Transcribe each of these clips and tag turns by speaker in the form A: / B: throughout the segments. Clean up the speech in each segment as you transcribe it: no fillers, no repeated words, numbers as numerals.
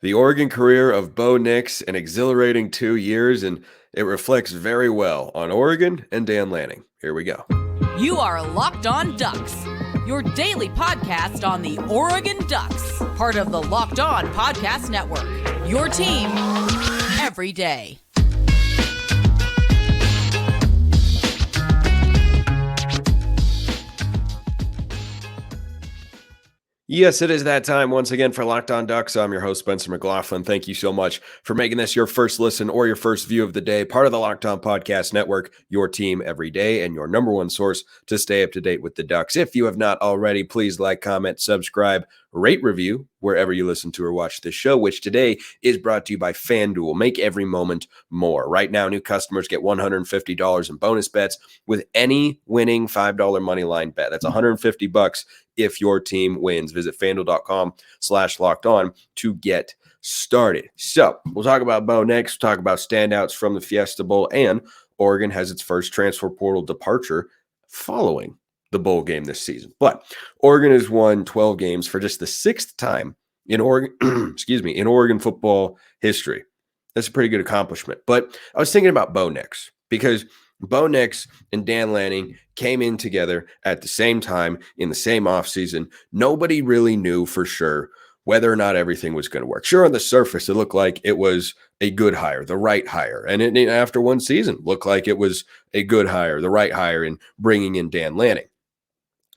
A: The Oregon career of Bo Nix, an exhilarating 2 years, and it reflects very well on Oregon and Dan Lanning. Here we go.
B: You are Locked On Ducks, your daily podcast on the Oregon Ducks, part of the Locked On Podcast Network, your team every day.
A: Yes, it is that time once again for Locked On Ducks. I'm your host, Spencer McLaughlin. Thank you so much for making this your first listen or your first view of the day, part of the Locked On Podcast Network, your team every day, and your number one source to stay up to date with the Ducks. If you have not already, please like, comment, subscribe, rate, review, wherever you listen to or watch this show, which today is brought to you by FanDuel. Make every moment more. Right now, new customers get $150 in bonus bets with any winning $5 moneyline bet. That's $150 if your team wins. Visit FanDuel.com/lockedon to get started. So we'll talk about Bo next. We'll talk about standouts from the Fiesta Bowl, and Oregon has its first transfer portal departure following the bowl game this season. But Oregon has won 12 games for just the sixth time in Oregon, in Oregon football history. That's a pretty good accomplishment. But I was thinking about Bo Nix because Bo Nix and Dan Lanning came in together at the same time in the same offseason. Nobody really knew for sure whether or not everything was going to work. Sure, on the surface, it looked like it was a good hire, the right hire. And it, after one season, looked like it was a good hire, the right hire in bringing in Dan Lanning.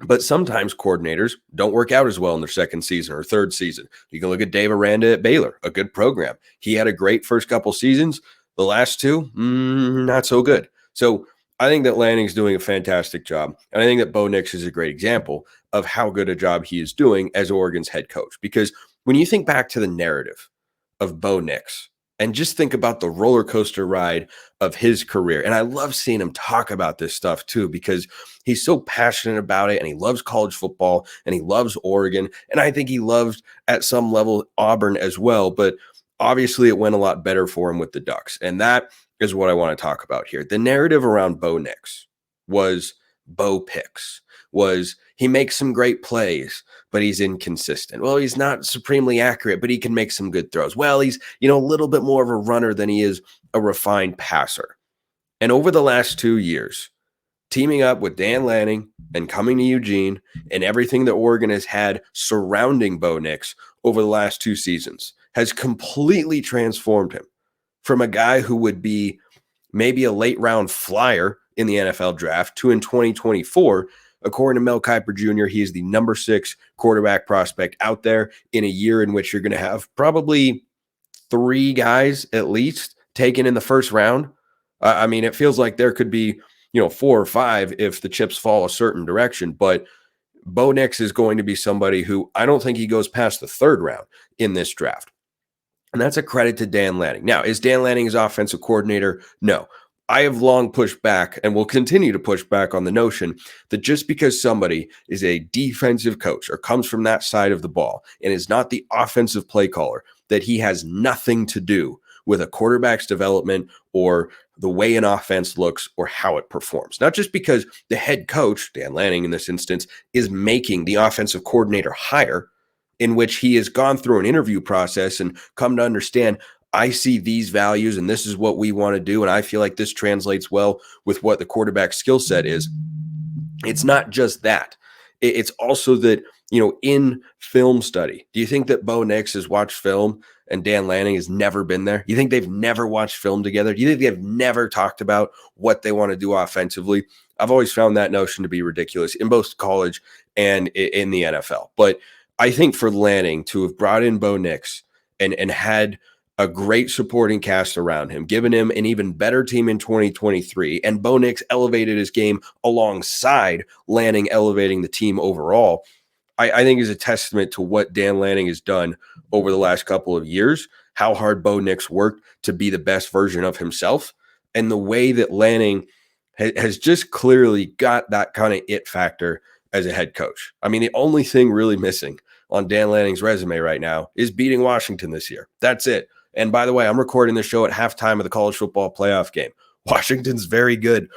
A: But sometimes coordinators don't work out as well in their second season or third season. You can look at Dave Aranda at Baylor, a good program. He had a great first couple seasons. The last two, not so good. So I think that Lanning's doing a fantastic job. And I think that Bo Nix is a great example of how good a job he is doing as Oregon's head coach. Because when you think back to the narrative of Bo Nix, and just think about the roller coaster ride of his career. And I love seeing him talk about this stuff too, because he's so passionate about it and he loves college football and he loves Oregon. And I think he loved at some level Auburn as well. But obviously it went a lot better for him with the Ducks. And that is what I want to talk about here. The narrative around Bo Nix was Bo picks, was he makes some great plays, but he's inconsistent. Well, he's not supremely accurate, but he can make some good throws. Well, he's, a little bit more of a runner than he is a refined passer. And over the last 2 years, teaming up with Dan Lanning and coming to Eugene and everything that Oregon has had surrounding Bo Nix over the last 2 seasons has completely transformed him from a guy who would be maybe a late round flyer in the NFL draft to in 2024, according to Mel Kiper Jr., he is the number 6 quarterback prospect out there in a year in which you're going to have probably 3 guys at least taken in the first round. I mean, it feels like there could be, 4 or 5 if the chips fall a certain direction, but Bo Nix is going to be somebody who I don't think he goes past the 3rd round in this draft. And that's a credit to Dan Lanning. Now, is Dan Lanning his offensive coordinator? No. I have long pushed back and will continue to push back on the notion that just because somebody is a defensive coach or comes from that side of the ball and is not the offensive play caller, that he has nothing to do with a quarterback's development or the way an offense looks or how it performs. Not just because the head coach, Dan Lanning in this instance, is making the offensive coordinator hire, in which he has gone through an interview process and come to understand, I see these values and this is what we want to do. And I feel like this translates well with what the quarterback skill set is. It's not just that. It's also that, in film study, do you think that Bo Nix has watched film and Dan Lanning has never been there? You think they've never watched film together? Do you think they've never talked about what they want to do offensively? I've always found that notion to be ridiculous in both college and in the NFL. But I think for Lanning to have brought in Bo Nix and had a great supporting cast around him, given him an even better team in 2023, and Bo Nix elevated his game alongside Lanning elevating the team overall, I think is a testament to what Dan Lanning has done over the last couple of years, how hard Bo Nix worked to be the best version of himself, and the way that Lanning has just clearly got that kind of it factor as a head coach. I mean, the only thing really missing on Dan Lanning's resume right now is beating Washington this year. That's it. And by the way, I'm recording this show at halftime of the college football playoff game. Washington's very good.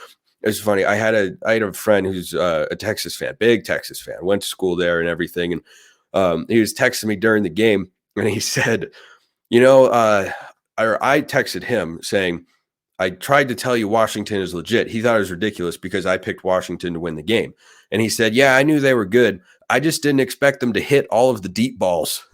A: It's funny. I had a friend who's a Texas fan, big Texas fan, went to school there and everything. And he was texting me during the game and he said, I texted him saying, I tried to tell you Washington is legit. He thought it was ridiculous because I picked Washington to win the game. And he said, yeah, I knew they were good. I just didn't expect them to hit all of the deep balls.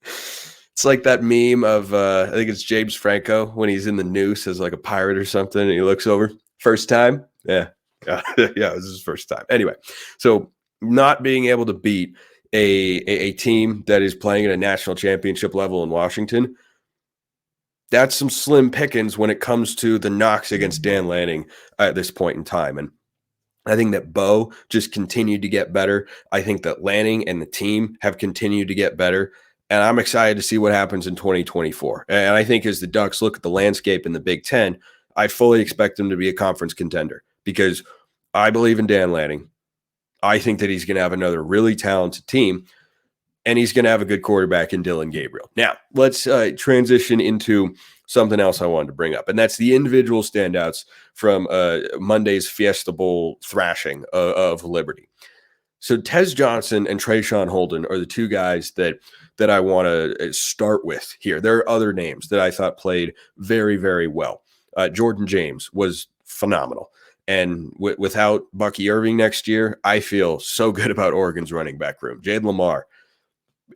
A: It's like that meme of, I think it's James Franco when he's in the noose as like a pirate or something. And he looks over, first time. Yeah. Yeah. Yeah. It was his first time. Anyway, so not being able to beat a team that is playing at a national championship level in Washington, that's some slim pickings when it comes to the knocks against Dan Lanning at this point in time. And I think that Bo just continued to get better. I think that Lanning and the team have continued to get better. And I'm excited to see what happens in 2024. And I think as the Ducks look at the landscape in the Big Ten, I fully expect them to be a conference contender because I believe in Dan Lanning. I think that he's going to have another really talented team, and he's going to have a good quarterback in Dylan Gabriel. Now, let's transition into something else I wanted to bring up, and that's the individual standouts from Monday's Fiesta Bowl thrashing of Liberty. So Tez Johnson and Trayshawn Holden are the two guys that I want to start with here. There are other names that I thought played very, very well. Jordan James was phenomenal. And without Bucky Irving next year, I feel so good about Oregon's running back room. Jade Lamar,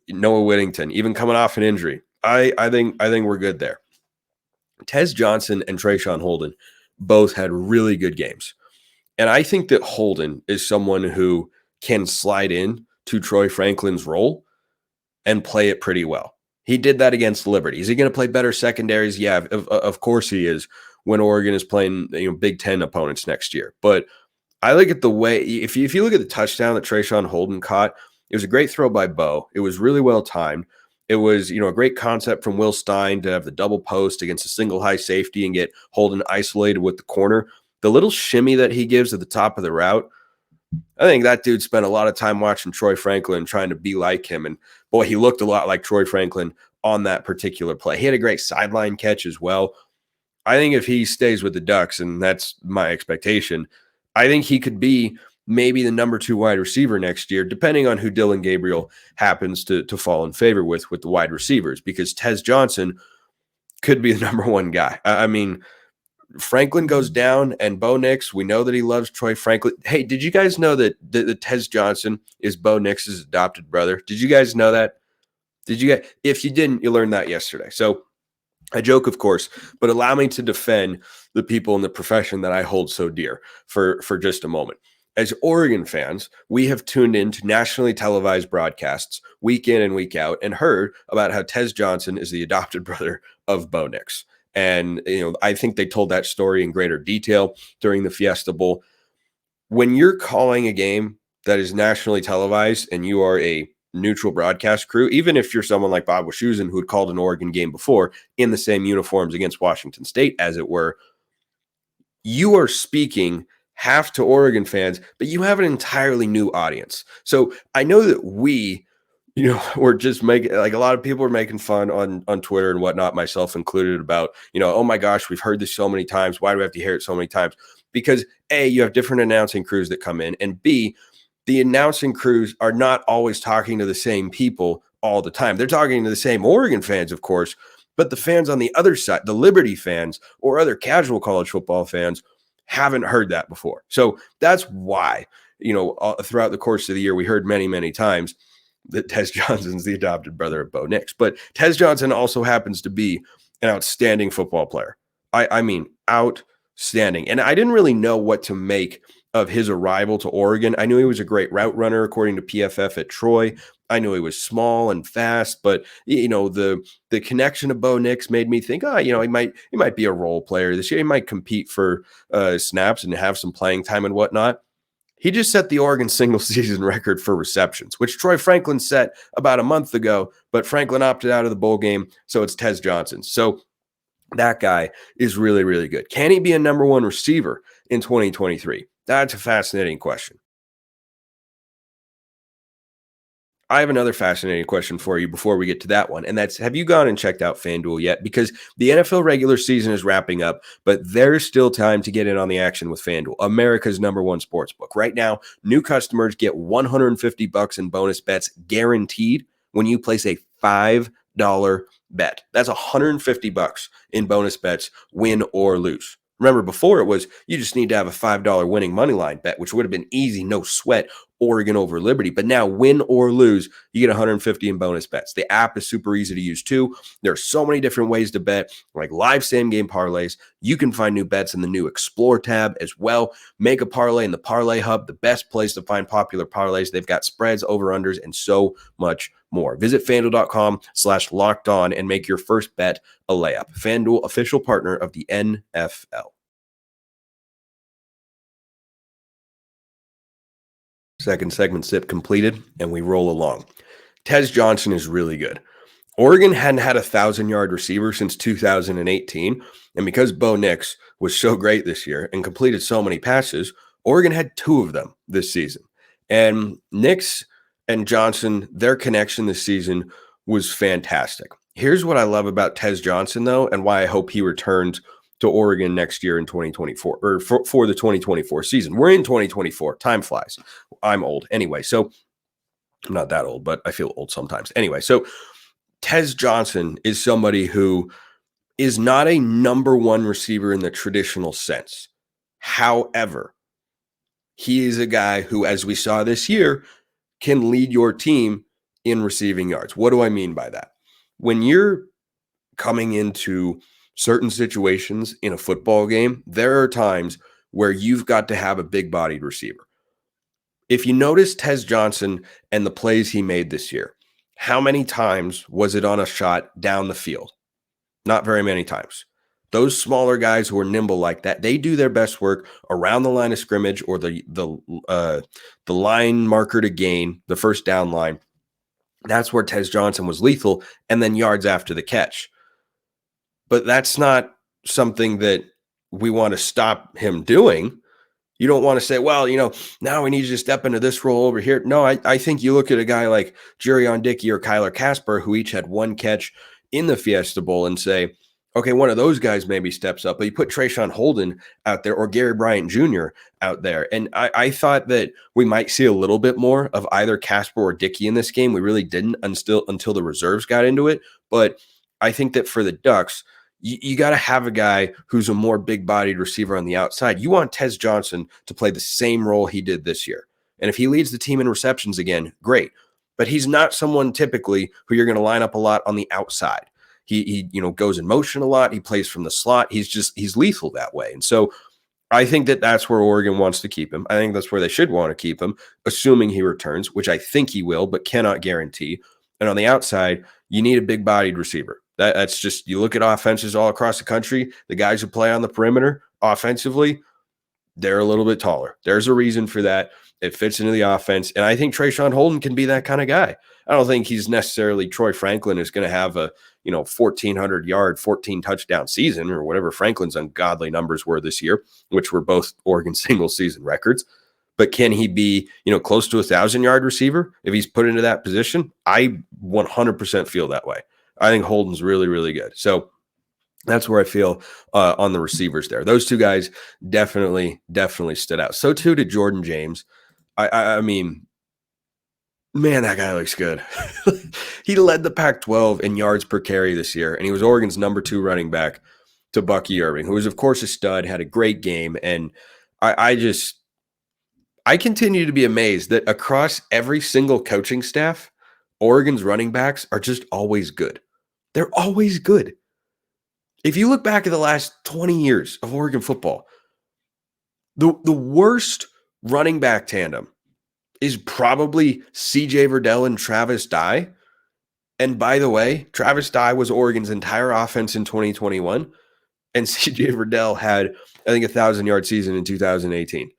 A: Noah Whittington, even coming off an injury. I think we're good there. Tez Johnson and Trayshawn Holden both had really good games. And I think that Holden is someone who can slide in to Troy Franklin's role and play it pretty well. He did that against Liberty. Is he going to play better secondaries? Yeah, of course he is when Oregon is playing Big Ten opponents next year. But I look at the way, if you look at the touchdown that Trayshawn Holden caught, it was a great throw by Bo. It was really well timed. It was, a great concept from Will Stein to have the double post against a single high safety and get Holden isolated with the corner. The little shimmy that he gives at the top of the route, I think that dude spent a lot of time watching Troy Franklin trying to be like him. And boy, he looked a lot like Troy Franklin on that particular play. He had a great sideline catch as well. I think if he stays with the Ducks, and that's my expectation, I think he could be maybe the number 2 wide receiver next year, depending on who Dylan Gabriel happens to fall in favor with the wide receivers, because Tez Johnson could be the number 1 guy. I mean, Franklin goes down and Bo Nix, we know that he loves Troy Franklin. Hey, did you guys know that Tez Johnson is Bo Nix's adopted brother? Did you guys know that? If you didn't, you learned that yesterday. So I joke, of course, but allow me to defend the people in the profession that I hold so dear for just a moment. As Oregon fans, we have tuned into nationally televised broadcasts week in and week out and heard about how Tez Johnson is the adopted brother of Bo Nix. And, I think they told that story in greater detail during the Fiesta Bowl. When you're calling a game that is nationally televised and you are a neutral broadcast crew, even if you're someone like Bob Wischusen, who had called an Oregon game before in the same uniforms against Washington State, as it were, you are speaking half to Oregon fans, but you have an entirely new audience. So I know that we're just making, like, a lot of people are making fun on Twitter and whatnot, myself included, about, oh my gosh, we've heard this so many times. Why do we have to hear it so many times? Because A, you have different announcing crews that come in, and B, the announcing crews are not always talking to the same people all the time. They're talking to the same Oregon fans, of course, but the fans on the other side, the Liberty fans or other casual college football fans, haven't heard that before. So that's why, throughout the course of the year, we heard many, many times that Tez Johnson's the adopted brother of Bo Nix. But Tez Johnson also happens to be an outstanding football player. I mean, outstanding. And I didn't really know what to make of his arrival to Oregon. I knew he was a great route runner, according to PFF at Troy. I knew he was small and fast, but the connection to Bo Nix made me think, he might be a role player this year. He might compete for snaps and have some playing time and whatnot. He just set the Oregon single season record for receptions, which Troy Franklin set about a month ago, but Franklin opted out of the bowl game, so it's Tez Johnson. So that guy is really, really good. Can he be a number 1 receiver in 2023? That's a fascinating question. I have another fascinating question for you before we get to that one, and that's, have you gone and checked out FanDuel yet? Because the NFL regular season is wrapping up, but there's still time to get in on the action with FanDuel, America's #1 sportsbook. Right now, new customers get $150 in bonus bets guaranteed when you place a $5 bet. That's $150 in bonus bets, win or lose. Remember, before it was you just need to have a $5 winning money line bet, which would have been easy, no sweat, Oregon over Liberty. But now, win or lose, you get 150 in bonus bets. The app is super easy to use too. There are so many different ways to bet, like live same game parlays. You can find new bets in the new Explore tab as well. Make a parlay in the Parlay Hub, the best place to find popular parlays. They've got spreads, over-unders, and so much more. Visit FanDuel.com/lockedon and make your first bet a layup. FanDuel, official partner of the NFL. Second segment sip completed, and we roll along. Tez Johnson is really good. Oregon hadn't had a 1,000-yard receiver since 2018, and because Bo Nix was so great this year and completed so many passes, Oregon had 2 of them this season. And Nix and Johnson, their connection this season was fantastic. Here's what I love about Tez Johnson, though, and why I hope he returns to Oregon next year in 2024, or for the 2024 season. We're in 2024. Time flies. I'm old anyway, so I'm not that old, but I feel old sometimes. Anyway, so Tez Johnson is somebody who is not a number one receiver in the traditional sense. However, he is a guy who, as we saw this year, can lead your team in receiving yards. What do I mean by that? When you're coming into certain situations in a football game, there are times where you've got to have a big-bodied receiver. If you notice Tez Johnson and the plays he made this year, how many times was it on a shot down the field? Not very many times. Those smaller guys who are nimble like that, they do their best work around the line of scrimmage or the line marker to gain, the first down line. That's where Tez Johnson was lethal, and then yards after the catch. But that's not something that we want to stop him doing. You don't want to say, well, now we need you to step into this role over here. No, I think you look at a guy like Jerion Dickey or Kyler Casper, who each had 1 catch in the Fiesta Bowl, and say, okay, one of those guys maybe steps up. But you put Trayshawn Holden out there or Gary Bryant Jr. out there. And I thought that we might see a little bit more of either Casper or Dickey in this game. We really didn't until the reserves got into it. But I think that for the Ducks, you got to have a guy who's a more big-bodied receiver on the outside. You want Tez Johnson to play the same role he did this year. And if he leads the team in receptions again, great. But he's not someone typically who you're going to line up a lot on the outside. He goes in motion a lot. He plays from the slot. He's lethal that way. And so I think that that's where Oregon wants to keep him. I think that's where they should want to keep him, assuming he returns, which I think he will, but cannot guarantee. And on the outside, you need a big-bodied receiver. That's just, you look at offenses all across the country, the guys who play on the perimeter offensively, they're a little bit taller. There's a reason for that. It fits into the offense. And I think Trayshawn Holden can be that kind of guy. I don't think he's necessarily Troy Franklin is going to have a 1,400-yard, 14 touchdown season or whatever Franklin's ungodly numbers were this year, which were both Oregon single season records. But can he be, close to 1,000-yard receiver if he's put into that position? I 100% feel that way. I think Holden's really, really good. So that's where I feel on the receivers there. Those 2 guys definitely stood out. So too did Jordan James. I mean, man, that guy looks good. He led the Pac-12 in yards per carry this year, and he was Oregon's number 2 running back to Bucky Irving, who was, of course, a stud, had a great game. And I continue to be amazed that across every single coaching staff, Oregon's running backs are just always good. They're always good. If you look back at the last 20 years of Oregon football, the worst running back tandem is probably C.J. Verdell and Travis Dye. And by the way, Travis Dye was Oregon's entire offense in 2021. And C.J. Verdell had, I think, 1,000-yard season in 2018.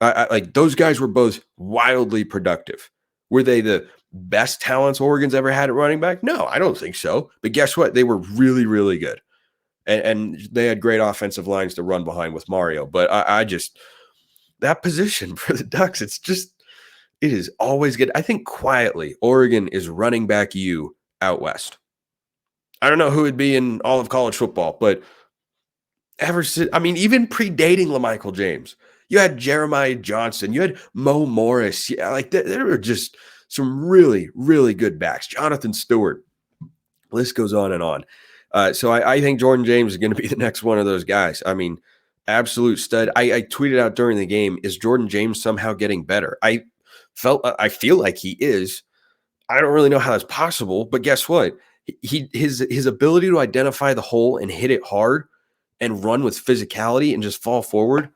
A: Like those guys were both wildly productive. Were they the best talents Oregon's ever had at running back? No, I don't think so. But guess what? They were really, really good. And they had great offensive lines to run behind with Mario. But I just, that position for the Ducks, it is always good. I think quietly, Oregon is running back you out west. I don't know who would be in all of college football, but even predating LaMichael James, you had Jeremiah Johnson, you had Mo Morris. Yeah, like there were just some really, really good backs. Jonathan Stewart. List goes on and on. So I think Jordan James is going to be the next one of those guys. I mean, absolute stud. I tweeted out during the game, is Jordan James somehow getting better? I feel like he is. I don't really know how that's possible, but guess what? His ability to identify the hole and hit it hard and run with physicality and just fall forward,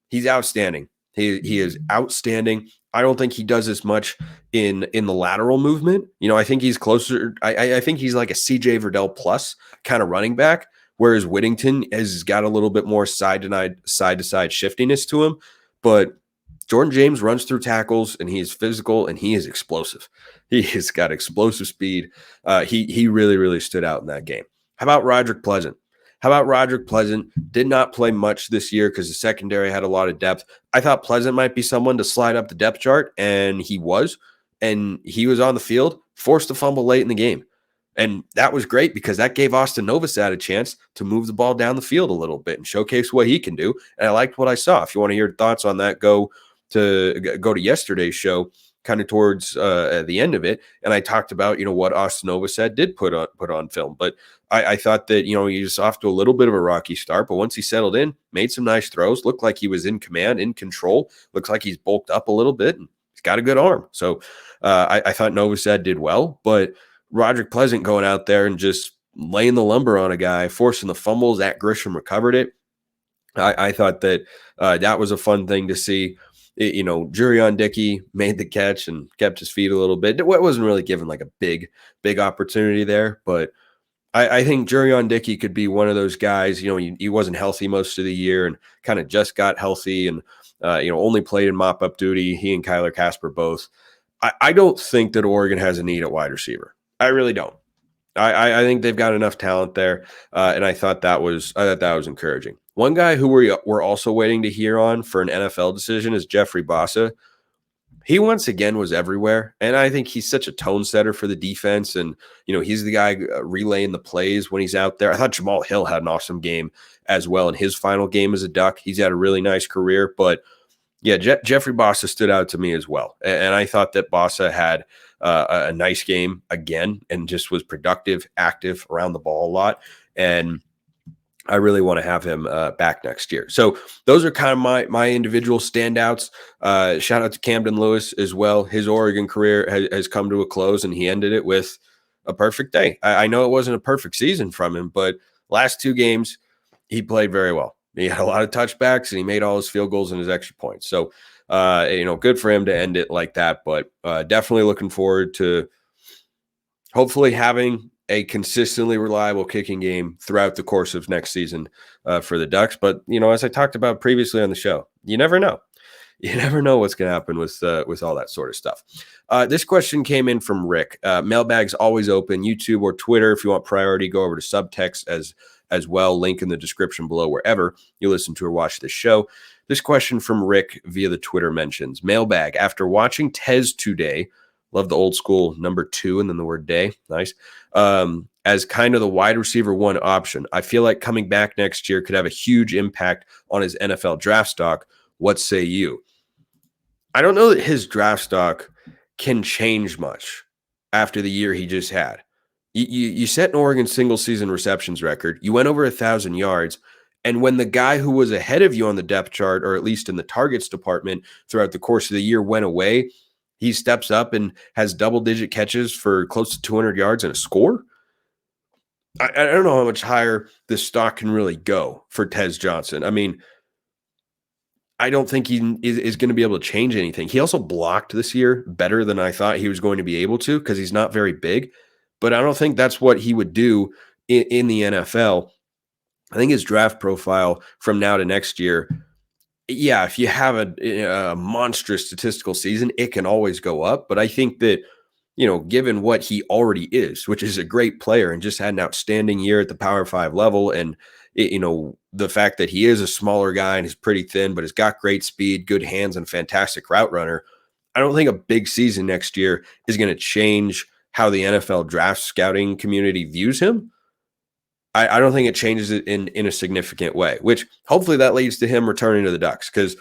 A: he's outstanding. He is outstanding. I don't think he does as much in the lateral movement. I think he's closer. I think he's like a CJ Verdell plus kind of running back, whereas Whittington has got a little bit more side to side shiftiness to him. But Jordan James runs through tackles, and he is physical, and he is explosive. He has got explosive speed. He really, really stood out in that game. How about Roderick Pleasant? Did not play much this year because the secondary had a lot of depth. I thought Pleasant might be someone to slide up the depth chart, and he was. And he was on the field, forced a fumble late in the game. And that was great because that gave Austin Novosad a chance to move the ball down the field a little bit and showcase what he can do. And I liked what I saw. If you want to hear thoughts on that, go to yesterday's show, kind of towards the end of it, and I talked about what Austin Novosad did put on film. But I thought that he was off to a little bit of a rocky start, but once he settled in, made some nice throws, looked like he was in command, in control, looks like he's bulked up a little bit, and he's got a good arm. So I thought Novosad did well, but Roderick Pleasant going out there and just laying the lumber on a guy, forcing the fumbles. Zach Grisham recovered it. I thought that that was a fun thing to see. Jurion Dickey made the catch and kept his feet a little bit. It wasn't really given like a big opportunity there, but I think Jurion Dickey could be one of those guys. He wasn't healthy most of the year and kind of just got healthy and only played in mop-up duty. He and Kyler Casper both. I don't think that Oregon has a need at wide receiver. I really don't. I think they've got enough talent there, and I thought that was encouraging. One guy who we're also waiting to hear on for an NFL decision is Jeffrey Bassa. He once again was everywhere, and I think he's such a tone setter for the defense, and he's the guy relaying the plays when he's out there. I thought Jamal Hill had an awesome game as well in his final game as a Duck. He's had a really nice career, but yeah, Jeffrey Bassa stood out to me as well, and I thought that Bassa had a nice game again and just was productive, active, around the ball a lot. And I really want to have him back next year. So those are kind of my individual standouts. Shout out to Camden Lewis as well. His Oregon career has come to a close, and he ended it with a perfect day. I know it wasn't a perfect season from him, but last two games, he played very well. He had a lot of touchbacks, and he made all his field goals and his extra points. So, good for him to end it like that. But definitely looking forward to hopefully having a consistently reliable kicking game throughout the course of next season for the Ducks. But, as I talked about previously on the show, you never know. You never know what's going to happen with all that sort of stuff. This question came in from Rick. Mailbag's always open, YouTube or Twitter. If you want priority, go over to SUBTEXT as well. Link in the description below wherever you listen to or watch this show. This question from Rick via the Twitter mentions. Mailbag, after watching Tez today, love the old school number 2 and then the word day. Nice. As kind of the wide receiver 1 option, I feel like coming back next year could have a huge impact on his NFL draft stock. What say you? I don't know that his draft stock can change much after the year he just had. You set an Oregon single season receptions record. You went over 1,000 yards. And when the guy who was ahead of you on the depth chart, or at least in the targets department throughout the course of the year, went away, he steps up and has double-digit catches for close to 200 yards and a score. I don't know how much higher this stock can really go for Tez Johnson. I mean, I don't think he is going to be able to change anything. He also blocked this year better than I thought he was going to be able to because he's not very big. But I don't think that's what he would do in the NFL. I think his draft profile from now to next year, yeah, if you have a monstrous statistical season, it can always go up. But I think that, given what he already is, which is a great player and just had an outstanding year at the Power 5 level, and, the fact that he is a smaller guy and is pretty thin, but has got great speed, good hands, and fantastic route runner, I don't think a big season next year is going to change how the NFL draft scouting community views him. I don't think it changes it in a significant way, which hopefully that leads to him returning to the Ducks. Because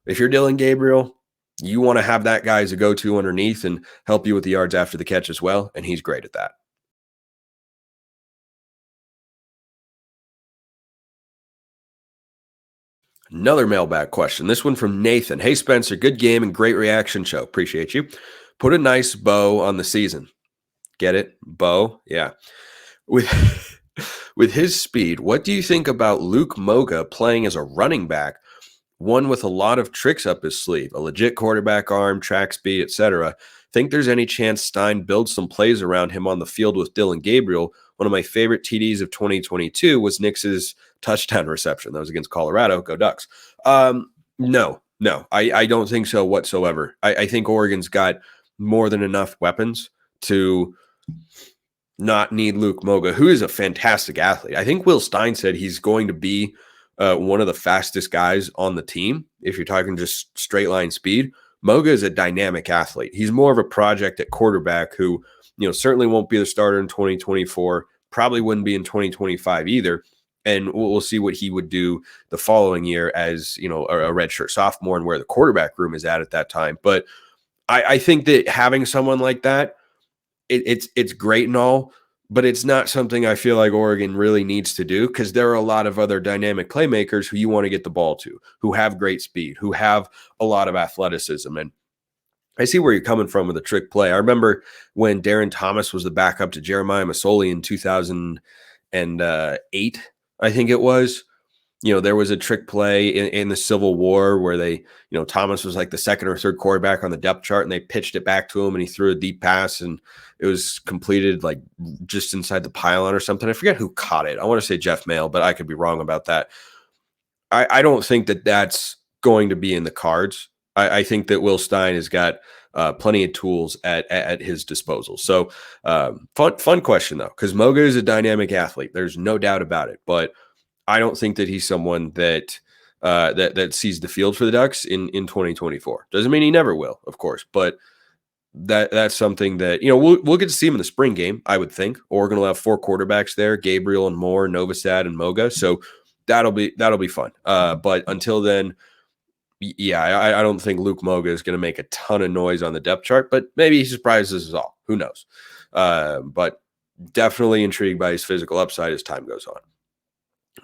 A: if you're Dylan Gabriel, you want to have that guy as a go-to underneath and help you with the yards after the catch as well, and he's great at that. Another mailbag question. This one from Nathan. Hey, Spencer, good game and great reaction show. Appreciate you. Put a nice bow on the season. Get it? Bow? Yeah. With with his speed, what do you think about Luke Moga playing as a running back, one with a lot of tricks up his sleeve, a legit quarterback arm, track speed, etc.? Think there's any chance Stein builds some plays around him on the field with Dylan Gabriel? One of my favorite TDs of 2022 was Nix's touchdown reception. That was against Colorado. Go Ducks. No, I don't think so whatsoever. I think Oregon's got more than enough weapons to not need Luke Moga, who is a fantastic athlete. I think Will Stein said he's going to be one of the fastest guys on the team. If you're talking just straight line speed, Moga is a dynamic athlete. He's more of a project at quarterback who, certainly won't be the starter in 2024, probably wouldn't be in 2025 either. And we'll see what he would do the following year as, a redshirt sophomore and where the quarterback room is at that time. But I think that having someone like that, it's great and all, but it's not something I feel like Oregon really needs to do, because there are a lot of other dynamic playmakers who you want to get the ball to, who have great speed, who have a lot of athleticism. And I see where you're coming from with a trick play. I remember when Darren Thomas was the backup to Jeremiah Masoli in 2008, I think it was. There was a trick play in the Civil War where they, Thomas was like the second or third quarterback on the depth chart, and they pitched it back to him and he threw a deep pass and it was completed like just inside the pylon or something. I forget who caught it. I want to say Jeff Mail, but I could be wrong about that. I don't think that that's going to be in the cards. I think that Will Stein has got plenty of tools at his disposal. So fun question though, because Moga is a dynamic athlete. There's no doubt about it, but I don't think that he's someone that that sees the field for the Ducks in 2024. Doesn't mean he never will, of course, but that's something that we'll get to see him in the spring game. I would think Oregon will have 4 quarterbacks there: Gabriel and Moore, Novosad, and Moga. So that'll be fun. But until then, I don't think Luke Moga is going to make a ton of noise on the depth chart. But maybe he surprises us all. Who knows? But definitely intrigued by his physical upside as time goes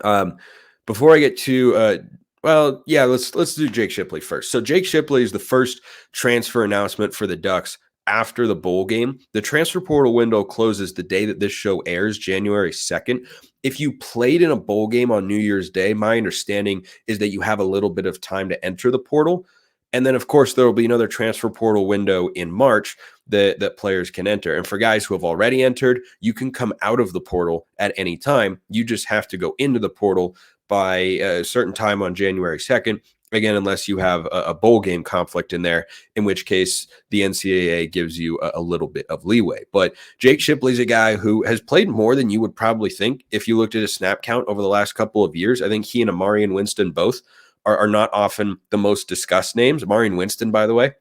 A: on. Before I get to, let's do Jake Shipley first. So Jake Shipley is the first transfer announcement for the Ducks after the bowl game. The transfer portal window closes the day that this show airs, January 2nd. If you played in a bowl game on New Year's Day, my understanding is that you have a little bit of time to enter the portal. And then, of course, there will be another transfer portal window in March that players can enter. And for guys who have already entered, you can come out of the portal at any time. You just have to go into the portal by a certain time on January 2nd. Again, unless you have a bowl game conflict in there, in which case the NCAA gives you a little bit of leeway. But Jake Shipley's a guy who has played more than you would probably think if you looked at his snap count over the last couple of years. I think he and Amarian Winston both are not often the most discussed names. Amarian Winston, by the way,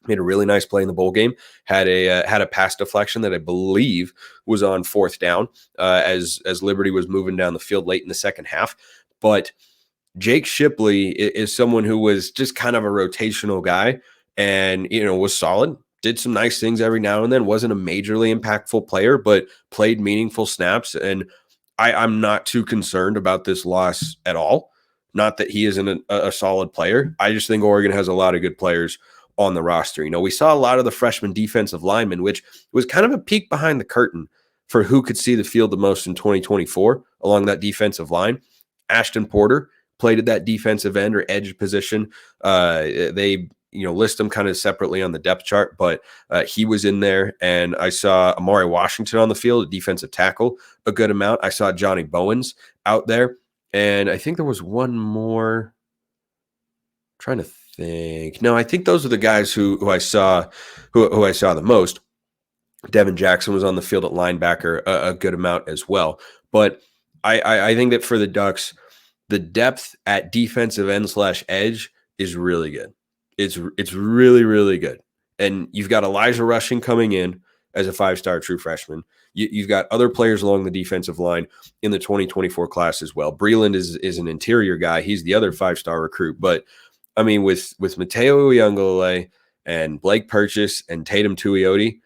A: made a really nice play in the bowl game, had a pass deflection that I believe was on 4th down as Liberty was moving down the field late in the second half. But Jake Shipley is someone who was just kind of a rotational guy and, was solid, did some nice things every now and then, wasn't a majorly impactful player, but played meaningful snaps. And I'm not too concerned about this loss at all. Not that he isn't a solid player. I just think Oregon has a lot of good players on the roster. We saw a lot of the freshman defensive linemen, which was kind of a peek behind the curtain for who could see the field the most in 2024 along that defensive line. Ashton Porter played at that defensive end or edge position. They list them kind of separately on the depth chart, but he was in there. And I saw Amari Washington on the field, a defensive tackle, a good amount. I saw Johnny Bowens out there. And I think there was one more. I'm trying to think. No, I think those are the guys who I saw the most. Devin Jackson was on the field at linebacker a good amount as well. But I think that for the Ducks, the depth at defensive end / edge is really good. It's really, really good. And you've got Elijah Rushing coming in as a 5-star true freshman. You've got other players along the defensive line in the 2024 class as well. Breland is an interior guy. He's the other 5-star recruit. But, I mean, with Mateo Uyunglele and Blake Purchase and Tatum Tuioti,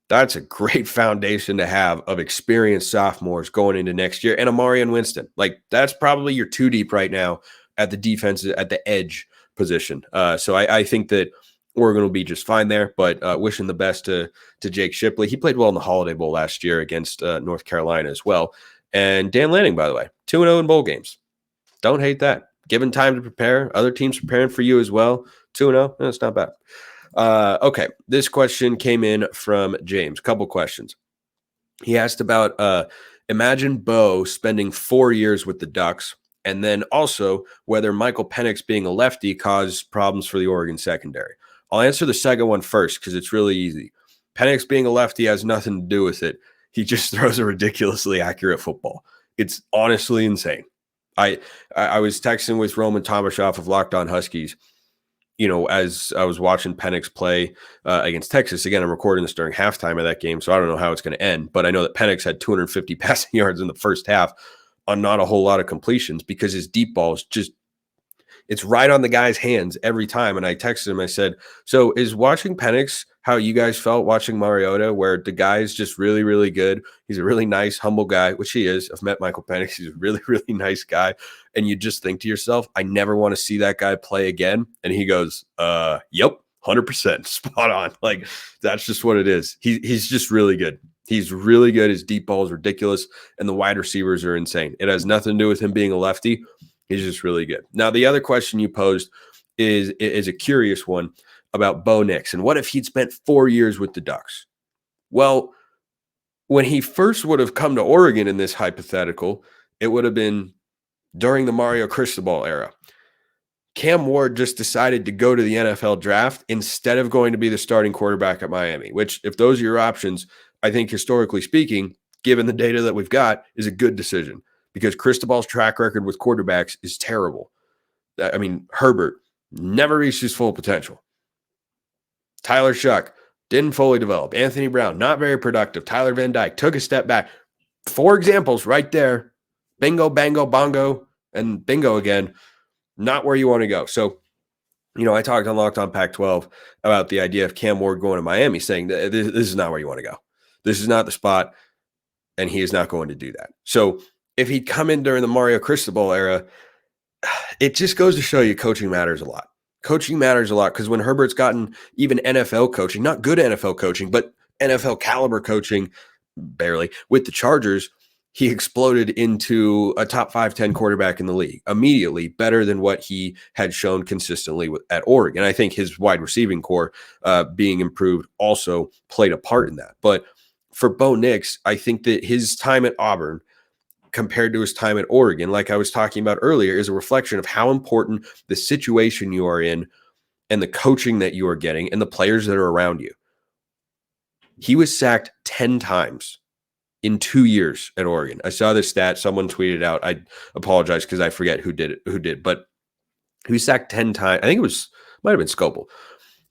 A: that's a great foundation to have of experienced sophomores going into next year. And Amarian Winston. Like, that's probably your 2 deep right now at the defense, at the edge position. So I think that Oregon will be just fine there, but wishing the best to Jake Shipley. He played well in the Holiday Bowl last year against North Carolina as well. And Dan Lanning, by the way, 2-0 in bowl games. Don't hate that. Given time to prepare, other teams preparing for you as well. 2-0, it's not bad. Okay, this question came in from James. Couple questions. He asked about imagine Bo spending 4 years with the Ducks, and then also whether Michael Penix being a lefty caused problems for the Oregon secondary. I'll answer the second one first because it's really easy. Penix being a lefty has nothing to do with it. He just throws a ridiculously accurate football. It's honestly insane. I was texting with Roman Tomashoff of Locked On Huskies, as I was watching Penix play against Texas. Again, I'm recording this during halftime of that game, so I don't know how it's going to end. But I know that Penix had 250 passing yards in the first half on not a whole lot of completions because his deep ball is just, it's right on the guy's hands every time. And I texted him, I said, so is watching Penix how you guys felt watching Mariota, where the guy is just really, really good. He's a really nice, humble guy, which he is. I've met Michael Penix. He's a really, really nice guy. And you just think to yourself, I never want to see that guy play again. And he goes, yep, 100% spot on. Like, that's just what it is. He's just really good. He's really good. His deep ball is ridiculous. And the wide receivers are insane. It has nothing to do with him being a lefty. He's just really good. Now, the other question you posed is a curious one about Bo Nix. And what if he'd spent 4 years with the Ducks? Well, when he first would have come to Oregon in this hypothetical, it would have been during the Mario Cristobal era. Cam Ward just decided to go to the NFL draft instead of going to be the starting quarterback at Miami, which, if those are your options, I think historically speaking, given the data that we've got, is a good decision because Cristobal's track record with quarterbacks is terrible. I mean, Herbert never reached his full potential. Tyler Shuck didn't fully develop. Anthony Brown, not very productive. Tyler Van Dyke took a step back. 4 examples right there. Bingo, bango, bongo, and bingo again. Not where you want to go. So, I talked on Locked On Pac-12 about the idea of Cam Ward going to Miami, saying that this is not where you want to go. This is not the spot, and he is not going to do that. So if he'd come in during the Mario Cristobal era, it just goes to show you coaching matters a lot. Coaching matters a lot because when Herbert's gotten even NFL coaching, not good NFL coaching, but NFL caliber coaching, barely, with the Chargers, he exploded into a top 5-10 quarterback in the league immediately, better than what he had shown consistently at Oregon. I think his wide receiving core being improved also played a part in that. But for Bo Nix, I think that his time at Auburn compared to his time at Oregon, like I was talking about earlier, is a reflection of how important the situation you are in and the coaching that you are getting and the players that are around you. He was sacked 10 times in 2 years at Oregon. I saw this stat. Someone tweeted out. I apologize because I forget who did, but he was sacked 10 times. I think might have been Scopel.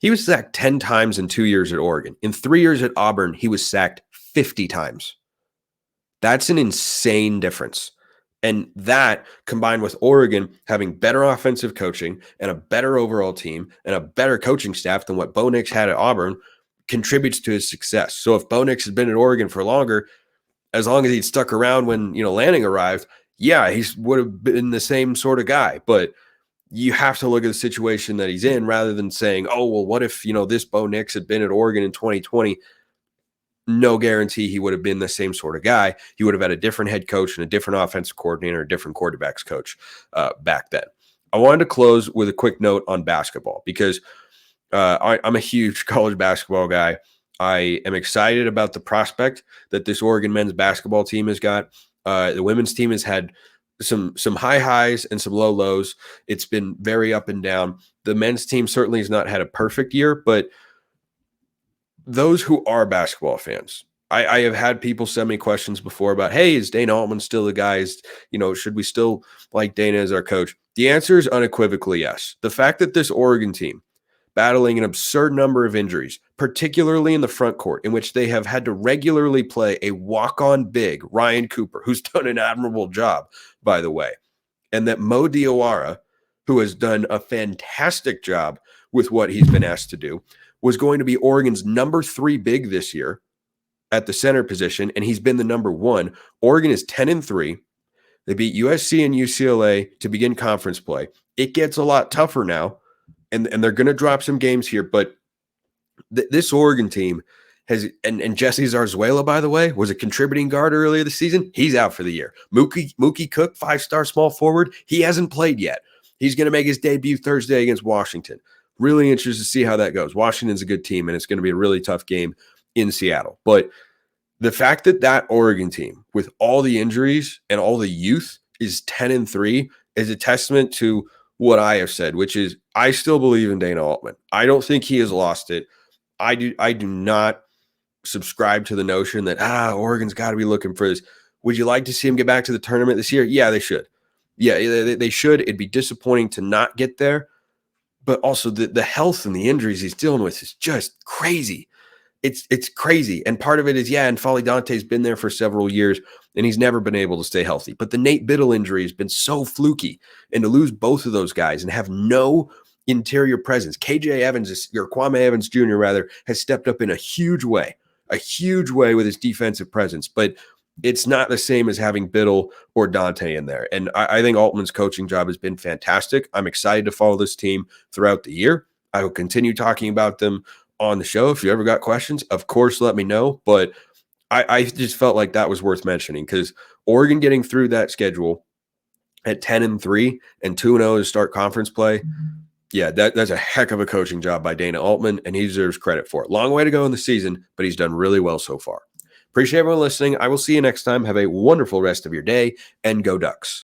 A: He was sacked 10 times in 2 years at Oregon. In 3 years at Auburn, he was sacked 50 times. That's an insane difference. And that, combined with Oregon having better offensive coaching and a better overall team and a better coaching staff than what Bo Nix had at Auburn, contributes to his success. So if Bo Nix had been at Oregon for longer, as long as he'd stuck around when, Lanning arrived, yeah, he would have been the same sort of guy. But you have to look at the situation that he's in rather than saying, oh, well, what if, this Bo Nix had been at Oregon in 2020? No guarantee he would have been the same sort of guy. He would have had a different head coach and a different offensive coordinator, a different quarterbacks coach back then. I wanted to close with a quick note on basketball because I'm a huge college basketball guy. I am excited about the prospect that this Oregon men's basketball team has got. The women's team has had some high highs and some low lows. It's been very up and down. The men's team certainly has not had a perfect year, but those who are basketball fans, I have had people send me questions before about, hey, is Dana Altman still the guy? Should we still like Dana as our coach? The answer is unequivocally yes. The fact that this Oregon team, battling an absurd number of injuries, particularly in the front court, in which they have had to regularly play a walk-on big, Ryan Cooper, who's done an admirable job, by the way, and that Mo Diawara, who has done a fantastic job with what he's been asked to do, was going to be Oregon's number 3 big this year at the center position, and he's been the number 1. Oregon is 10-3. They beat USC and UCLA to begin conference play. It gets a lot tougher now, and they're going to drop some games here, but this Oregon team has, and Jesse Zarzuela, by the way, was a contributing guard earlier this season. He's out for the year. Mookie Cook, 5-star small forward, he hasn't played yet. He's going to make his debut Thursday against Washington. Really interested to see how that goes. Washington's a good team, and it's going to be a really tough game in Seattle. But the fact that Oregon team, with all the injuries and all the youth, is 10-3 is a testament to what I have said, which is I still believe in Dana Altman. I don't think he has lost it. I do not subscribe to the notion that Oregon's got to be looking for this. Would you like to see him get back to the tournament this year? Yeah, they should. Yeah, they should. It'd be disappointing to not get there, but also the health and the injuries he's dealing with is just crazy. It's crazy. And part of it is, and Folly Dante's been there for several years and he's never been able to stay healthy. But the Nate Biddle injury has been so fluky, and to lose both of those guys and have no interior presence. Kwame Evans Jr. rather, has stepped up in a huge way with his defensive presence, but it's not the same as having Biddle or Dante in there. And I think Altman's coaching job has been fantastic. I'm excited to follow this team throughout the year. I will continue talking about them on the show. If you ever got questions, of course, let me know. But I just felt like that was worth mentioning, because Oregon getting through that schedule at 10-3 and 2-0 to start conference play, that's a heck of a coaching job by Dana Altman, and he deserves credit for it. Long way to go in the season, but he's done really well so far. Appreciate everyone listening. I will see you next time. Have a wonderful rest of your day, and go Ducks.